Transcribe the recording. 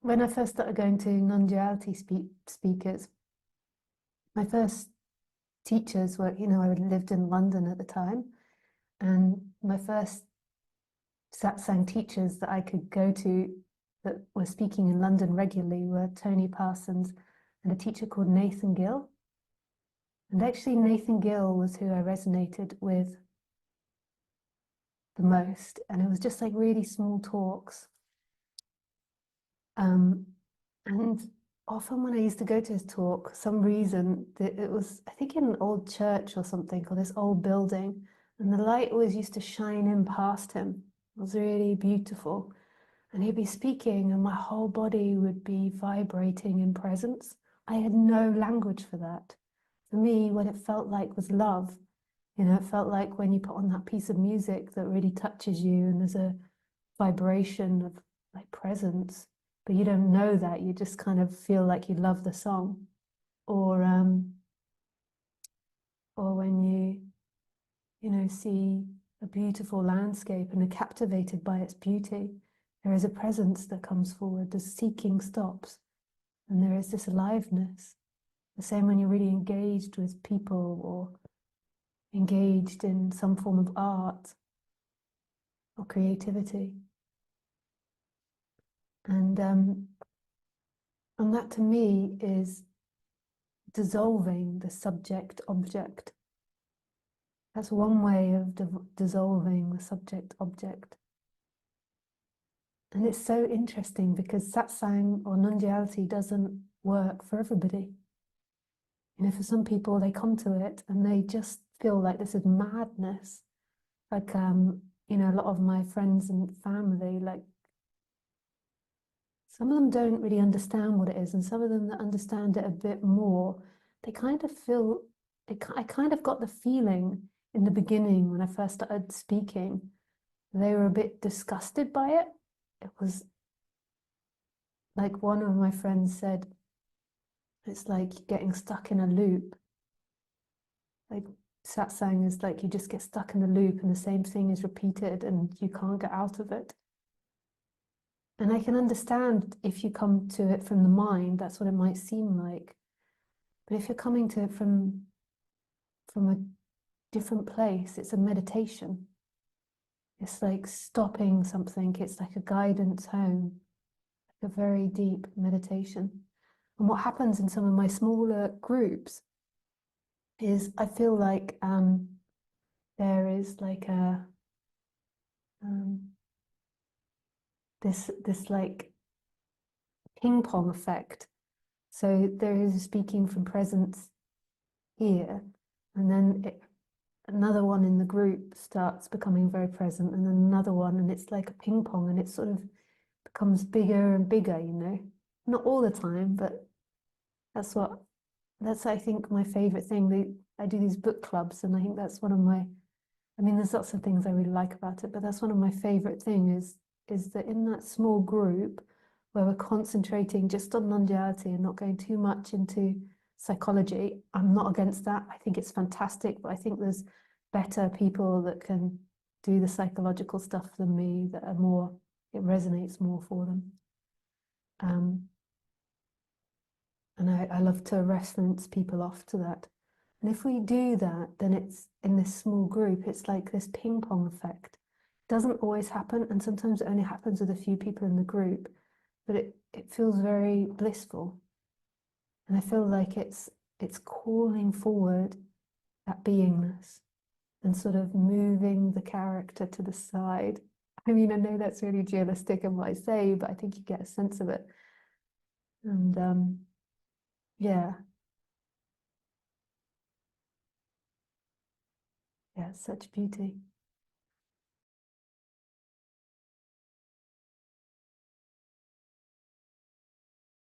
When I first started going to non-duality speakers, my first teachers were, I lived in London at the time, and my first satsang teachers that I could go to that were speaking in London regularly were Tony Parsons and a teacher called Nathan Gill. And actually Nathan Gill was who I resonated with the most, and it was just like really small talks. And often when I used to go to his talk, some reason it was, I think, in an old church or something, or this old building, and the light always used to shine in past him. It was really beautiful. And he'd be speaking and my whole body would be vibrating in presence. I had no language for that. For me, what it felt like was love. It felt like when you put on that piece of music that really touches you and there's a vibration of like presence, but you don't know that, you just kind of feel like you love the song. Or when you see a beautiful landscape and are captivated by its beauty, there is a presence that comes forward, the seeking stops, and there is this aliveness. The same when you're really engaged with people or engaged in some form of art or creativity. And that to me is dissolving the subject-object. That's one way of dissolving the subject-object. And it's so interesting because satsang or non-duality doesn't work for everybody. For some people, they come to it and they just feel like this is madness. Like, a lot of my friends and family, like, some of them don't really understand what it is, and some of them that understand it a bit more, they kind of feel, I kind of got the feeling in the beginning when I first started speaking, they were a bit disgusted by it. It was like one of my friends said, it's like getting stuck in a loop. Like satsang is like you just get stuck in the loop and the same thing is repeated and you can't get out of it. And I can understand if you come to it from the mind, that's what it might seem like. But if you're coming to it from a different place, it's a meditation. It's like stopping something. It's like a guidance home, like a very deep meditation. And what happens in some of my smaller groups is I feel like there is like a this like ping-pong effect. So there is a speaking from presence here, and then another one in the group starts becoming very present, and then another one, and it's like a ping-pong, and it sort of becomes bigger and bigger, Not all the time, but that's I think my favorite thing. I do these book clubs, and I think that's one of my, there's lots of things I really like about it, but that's one of my favorite things is that in that small group where we're concentrating just on non-duality and not going too much into psychology, I'm not against that. I think it's fantastic, but I think there's better people that can do the psychological stuff than me that are more, it resonates more for them. And I love to reference people off to that. And if we do that, then it's in this small group, it's like this ping pong effect. It doesn't always happen, and sometimes it only happens with a few people in the group, but it feels very blissful. And I feel like it's calling forward that beingness and sort of moving the character to the side. I know that's really dualistic in what I say, but I think you get a sense of it. And yeah, such beauty.